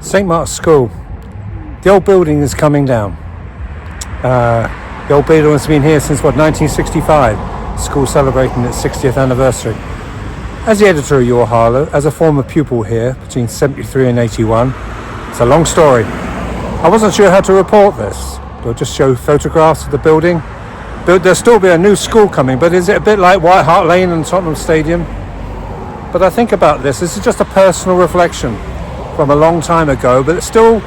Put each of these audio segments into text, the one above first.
St Mark's School. The old building is coming down. The old building has been here since 1965. School celebrating its 60th anniversary. As the editor of Your Harlow, as a former pupil here between 73 and 81, it's a long story. I wasn't sure how to report this. Do I just show photographs of the building? There'll still be a new school coming, but is it a bit like White Hart Lane and Tottenham Stadium? But I think about this is just a personal reflection from a long time ago, but it still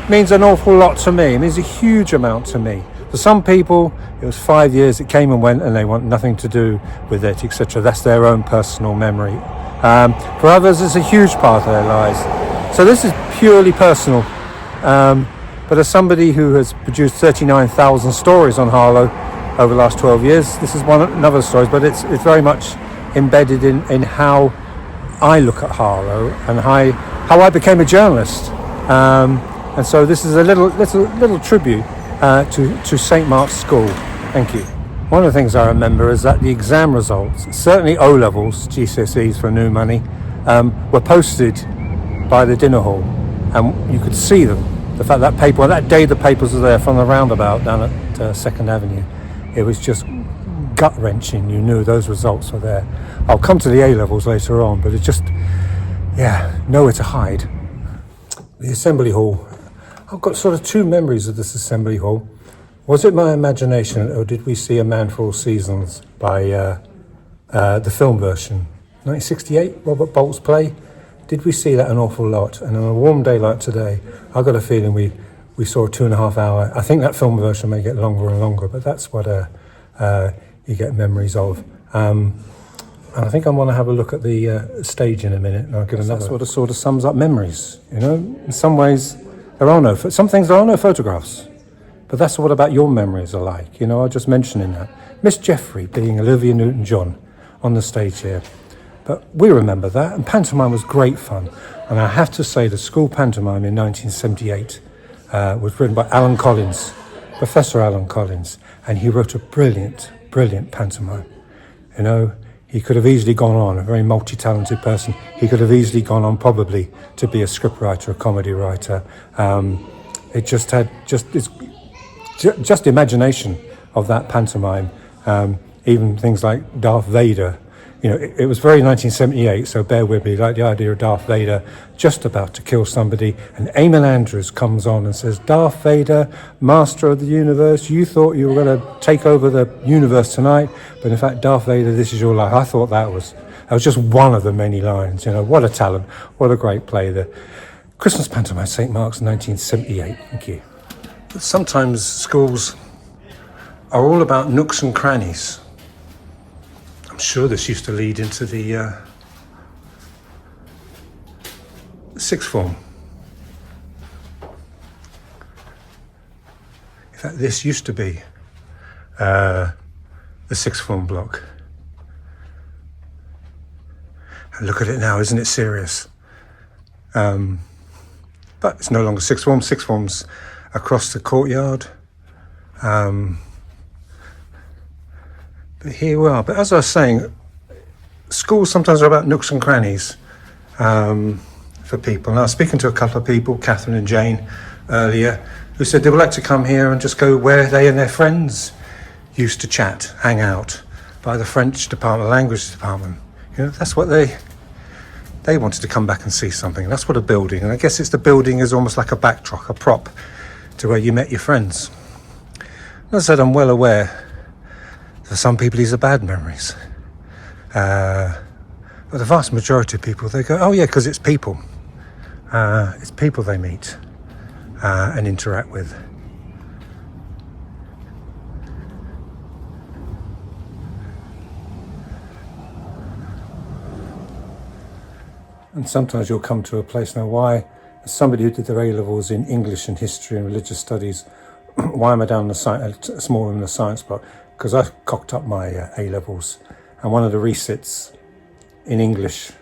means an awful lot to me. It means a huge amount to me. For some people, it was 5 years, it came and went, and they want nothing to do with it, etc. That's their own personal memory. For others, it's a huge part of their lives. So this is purely personal. But as somebody who has produced 39,000 stories on Harlow over the last 12 years, this is another story, but it's very much embedded in how I look at Harlow and how I became a journalist. And so this is a little tribute to St Mark's School. Thank you. One of the things I remember is that the exam results, certainly O-levels, GCSEs for new money, were posted by the dinner hall, and you could see them. The fact that paper, that day the papers were there from the roundabout down at 2nd Avenue, it was just gut-wrenching. You knew those results were there. I'll come to the A-levels later on, but it's just, nowhere to hide. The Assembly Hall. I've got sort of two memories of this Assembly Hall. Was it my imagination, or did we see A Man for All Seasons by the film version? 1968, Robert Bolt's play. Did we see that an awful lot? And on a warm day like today, I've got a feeling we saw a 2.5 hour. I think that film version may get longer and longer, but that's what you get memories of. And I think I want to have a look at the stage in a minute, and I'll give another. That's what sort of sums up memories. You know, in some ways, some things there are no photographs, but that's what about your memories are like. You know, I'm just mentioning that. Miss Jeffrey being Olivia Newton-John on the stage here. But we remember that, and pantomime was great fun. And I have to say the school pantomime in 1978 was written by Alan Collins, Professor Alan Collins, and he wrote a brilliant pantomime. You know, he could have easily gone on, a very multi-talented person. He could have easily gone on probably to be a scriptwriter, a comedy writer. It just had just imagination of that pantomime. Even things like Darth Vader. You know, it was very 1978, so bear with me, like the idea of Darth Vader just about to kill somebody, and Eamon Andrews comes on and says, Darth Vader, master of the universe, you thought you were going to take over the universe tonight, but in fact, Darth Vader, this is your life. I thought that was just one of the many lines. You know, what a talent, what a great play. The Christmas pantomime, St Mark's, 1978. Thank you. But sometimes schools are all about nooks and crannies. I'm sure this used to lead into the sixth form. In fact, this used to be the sixth form block. And look at it now, isn't it serious? But it's no longer sixth form. Sixth form's across the courtyard. But here we are. But as I was saying, schools sometimes are about nooks and crannies for people. And I was speaking to a couple of people, Catherine and Jane, earlier, who said they would like to come here and just go where they and their friends used to chat, hang out, by the French department, the language department. You know, that's what they wanted to come back and see something. That's what a building, and I guess the building is almost like a backdrop, a prop to where you met your friends. As I said, I'm well aware for some people these are bad memories. But the vast majority of people, they go, oh yeah, because it's people. It's people they meet and interact with. And sometimes you'll come to a place now, why, as somebody who did their A-levels in English and history and religious studies, why am I down the smaller in the science block? Because I cocked up my A-levels, and one of the resits in English,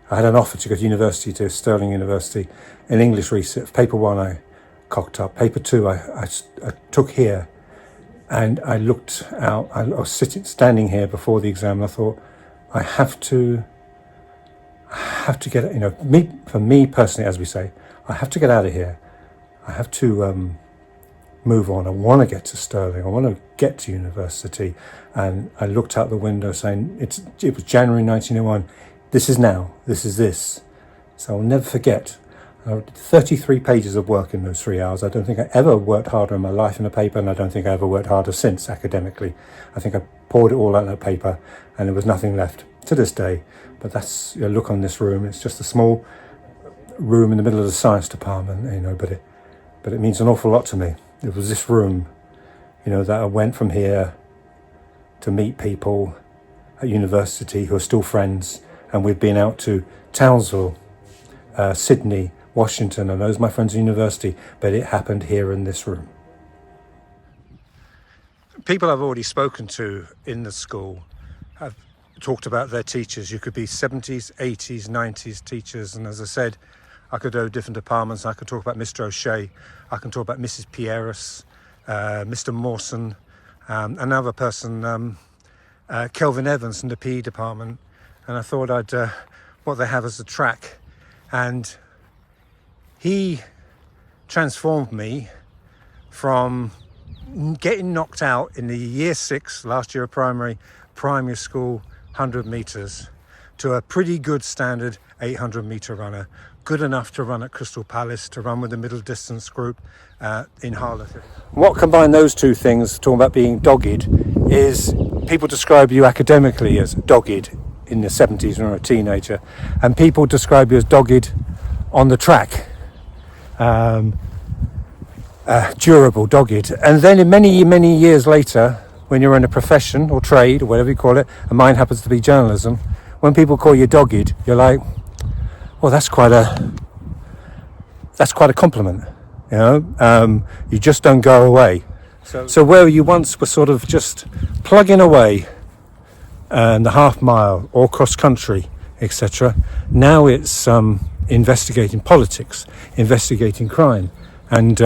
I had an offer to go to university, to Stirling University, in English resit. Paper 1 I cocked up, paper 2 I took here, and I looked out, I was standing here before the exam, and I thought, I have to get it, you know, for me personally, as we say, I have to get out of here. I have to move on. I want to get to Stirling. I want to get to university. And I looked out the window saying, it was January 1901. This is now. This is this. So I'll never forget. I did 33 pages of work in those 3 hours. I don't think I ever worked harder in my life in a paper, and I don't think I ever worked harder since academically. I think I poured it all out in that paper, and there was nothing left to this day. But that's your look on this room. It's just a small room in the middle of the science department, but it means an awful lot to me. It was this room, that I went from here to meet people at university who are still friends, and we've been out to Townsville, Sydney, Washington, and those are my friends at university, but it happened here in this room. People I've already spoken to in the school have talked about their teachers. You could be 70s, 80s, 90s teachers, and as I said, I could go to different departments. I could talk about Mr. O'Shea, I can talk about Mrs. Pieris, Mr. Mawson, another person, Kelvin Evans in the PE department, and I thought what they have as a track, and he transformed me from getting knocked out in the year 6, last year of primary school, 100 metres, to a pretty good standard 800 metre runner, good enough to run at Crystal Palace, to run with the middle distance group in Harleth. What combined those two things, talking about being dogged, is people describe you academically as dogged in the 70s when you're a teenager, and people describe you as dogged on the track. Durable, dogged. And then in many years later, when you're in a profession or trade or whatever you call it, and mine happens to be journalism, when people call you dogged, you're like, well, that's quite a compliment, you just don't go away. So where you once were sort of just plugging away the half mile or cross country, etc., now it's investigating politics, investigating crime. And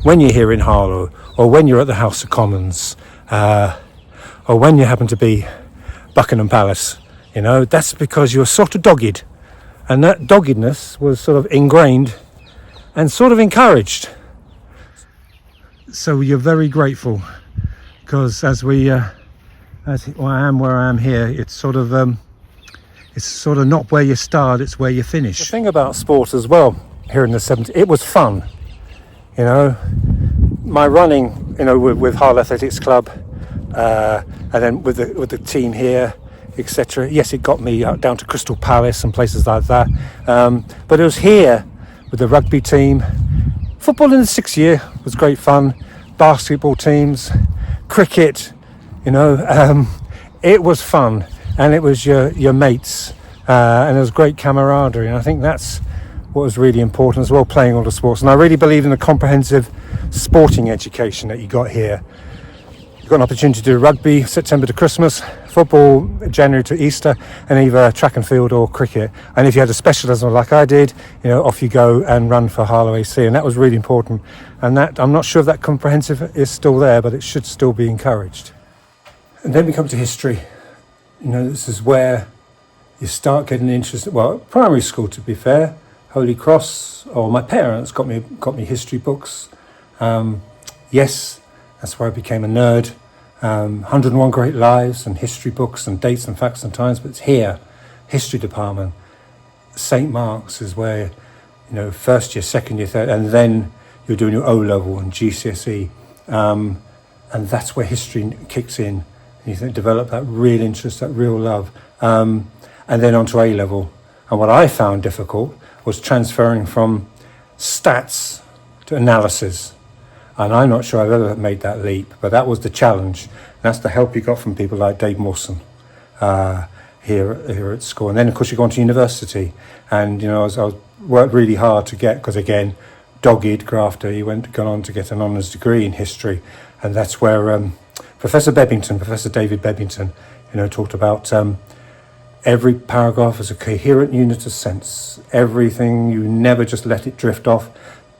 when you're here in Harlow, or when you're at the House of Commons, or when you happen to be Buckingham Palace, that's because you're sort of dogged. And that doggedness was sort of ingrained and sort of encouraged. So you're very grateful, because as I am where I am here, it's sort of not where you start, it's where you finish. The thing about sport as well here in the 70s, it was fun. My running, with Hull Athletics Club, and then with the team here, etc. Yes, it got me down to Crystal Palace and places like that. But it was here with the rugby team. Football in the 6th year was great fun. Basketball teams, cricket, it was fun, and it was your mates, and there was great camaraderie. And I think that's what was really important as well, playing all the sports. And I really believe in the comprehensive sporting education that you got here. You've got an opportunity to do rugby September to Christmas, football January to Easter, and either track and field or cricket. And if you had a specialism like I did, off you go and run for Harlow AC. And that was really important. And that, I'm not sure if that comprehensive is still there, but it should still be encouraged. And then we come to history. This is where you start getting interested. Well, primary school, to be fair, Holy Cross, or my parents got me history books. Yes, that's where I became a nerd. 101 Great Lives and history books and dates and facts and times, but it's here, history department. St. Mark's is where, first year, second year, third, and then you're doing your O-level and GCSE. And that's where history kicks in. And you develop that real interest, that real love. And then onto A-level. And what I found difficult was transferring from stats to analysis. And I'm not sure I've ever made that leap, but that was the challenge. And that's the help you got from people like Dave Mawson here at school. And then, of course, you go on to university. And, I worked really hard to get, because, again, dogged grafter, he gone on to get an honours degree in history. And that's where Professor David Bebbington, talked about every paragraph is a coherent unit of sense. Everything, you never just let it drift off.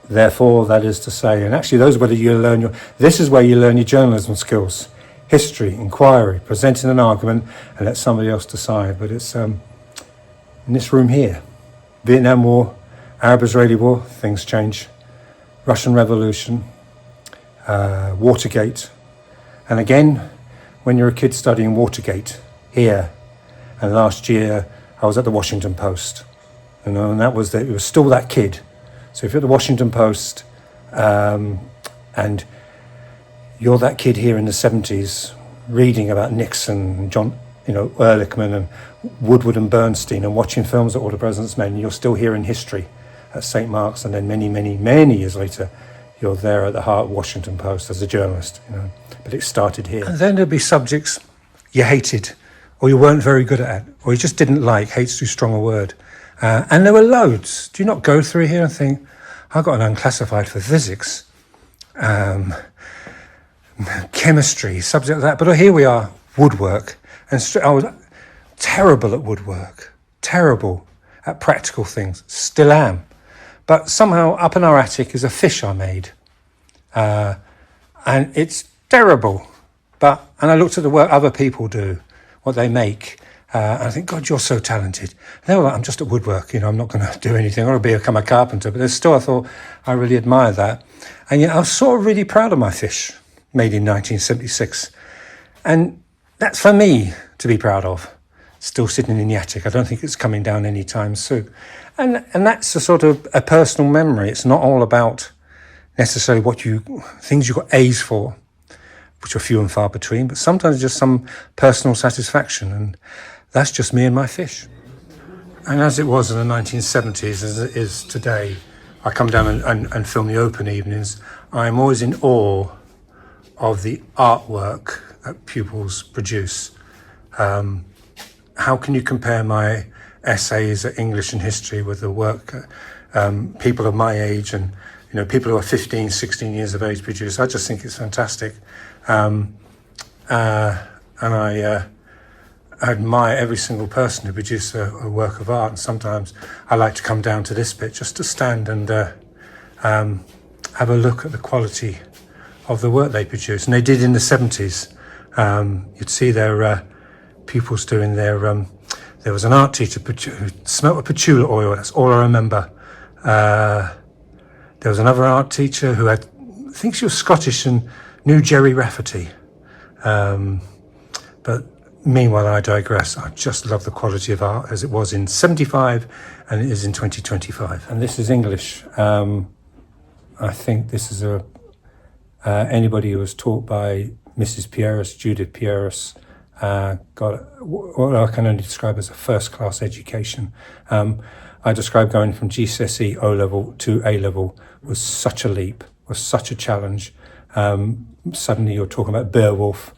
Therefore, that is to say, and actually those are where you learn this is where you learn your journalism skills. History, inquiry, presenting an argument, and let somebody else decide. But it's in this room here, Vietnam War Arab-Israeli War, things change. Russian Revolution, Watergate. And again, when you're a kid studying Watergate here, and last year I was at the Washington Post, and it was still that kid. So if you're at the Washington Post, and you're that kid here in the 70s reading about Nixon and John, Ehrlichman and Woodward and Bernstein and watching films at All the President's Men, you're still here in history at St. Mark's, and then many, many, many years later, you're there at the heart of Washington Post as a journalist, But it started here. And then there'd be subjects you hated, or you weren't very good at, or you just didn't like. Hate's too strong a word. And there were loads. Do you not go through here and think, I got an unclassified for physics, chemistry, subject like that. But here we are, woodwork. And I was terrible at woodwork, terrible at practical things, still am. But somehow up in our attic is a fish I made. And it's terrible. And I looked at the work other people do, what they make. And I think, God, you're so talented. And they were like, I'm just at woodwork, I'm not going to do anything. I want to become a carpenter. But there's still, I thought, I really admired that. And yet I was sort of really proud of my fish, made in 1976. And that's for me to be proud of. Still sitting in the attic. I don't think it's coming down anytime soon. And that's a sort of a personal memory. It's not all about necessarily things you got A's for, which are few and far between, but sometimes just some personal satisfaction. And that's just me and my fish. And as it was in the 1970s, as it is today, I come down and film the open evenings. I'm always in awe of the artwork that pupils produce. How can you compare my essays at English and history with the work people of my age and people who are 15, 16 years of age produce? I just think it's fantastic. And I admire every single person who produces a work of art. And sometimes I like to come down to this bit just to stand and have a look at the quality of the work they produce. And they did in the 70s. You'd see their pupils doing their... there was an art teacher who smelt of patchouli oil. That's all I remember. There was another art teacher who I think she was Scottish and knew Jerry Rafferty. But meanwhile, I digress. I just love the quality of art as it was in 75 and it is in 2025. And this is English. I think this is anybody who was taught by Mrs. Pieris, Judith Pieris, got what I can only describe as a first-class education. I describe going from GCSE O-level to A-level was such a leap, was such a challenge. Suddenly you're talking about Beowulf,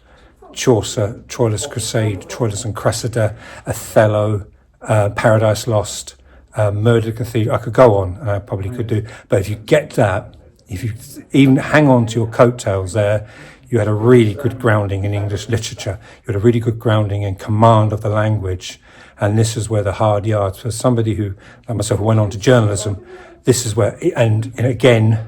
Chaucer, Troilus Crusade, Troilus and Cressida, Othello, Paradise Lost, Murder Cathedral. I could go on, and I probably could do. But if you get that, if you even hang on to your coattails there, you had a really good grounding in English literature. You had a really good grounding in command of the language. And this is where the hard yards, for somebody who, like myself, went on to journalism, this is where, and again,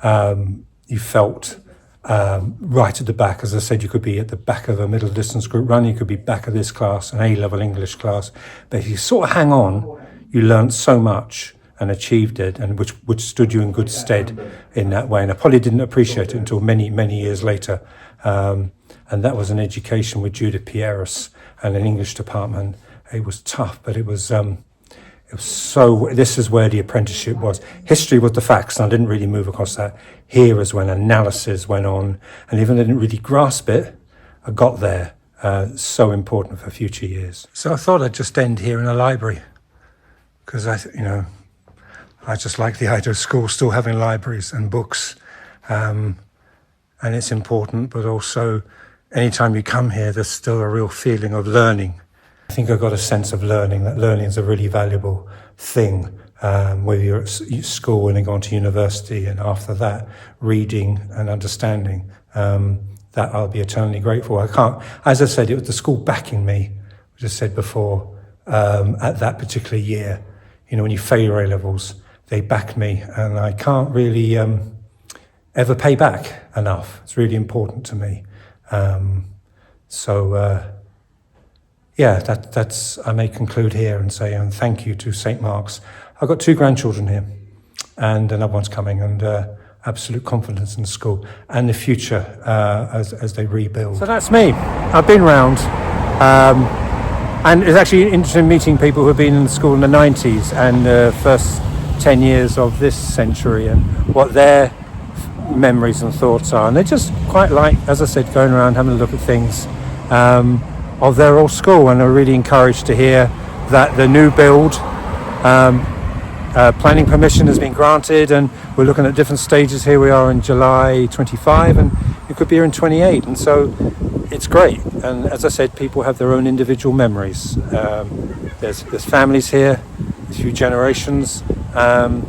you felt right at the back. As I said, you could be at the back of a middle distance group run, you could be back of this class, an A-level English class. But if you sort of hang on, you learned so much and achieved it, and which stood you in good stead in that way. And I probably didn't appreciate it until many, many years later. And that was an education with Judith Pieris and an English department. It was tough, but it was so, this is where the apprenticeship was. History was the facts, and I didn't really move across that. Here is when analysis went on, and even though I didn't really grasp it, I got there. So important for future years. So I thought I'd just end here in a library, because I just like the idea of school still having libraries and books, and it's important, but also anytime you come here, there's still a real feeling of learning. I think I got a sense of learning, that learning is a really valuable thing, whether you're at school and then go on to university, and after that, reading and understanding, that I'll be eternally grateful. I can't, as I said, it was the school backing me, as I said before, at that particular year. When you fail your A-levels, they back me, and I can't really ever pay back enough. It's really important to me. That's I may conclude here and say thank you to St. Mark's. I've got 2 grandchildren here, and another one's coming, and absolute confidence in the school and the future as they rebuild. So that's me. I've been round, and it's actually interesting meeting people who have been in the school in the 90s and the first 10 years of this century, and what their memories and thoughts are. And they're just quite like, as I said, going around having a look at things of their old school, and are really encouraged to hear that the new build planning permission has been granted, and we're looking at different stages. Here we are in July 25, and it could be here in 28, and so it's great. And as I said, people have their own individual memories. There's families here, a few generations, and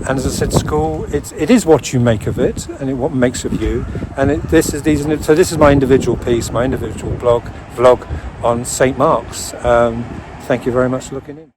as I said, school, it is what you make of it, and what makes of you. And this is my individual piece, my individual vlog on St. Mark's. Thank you very much for looking in.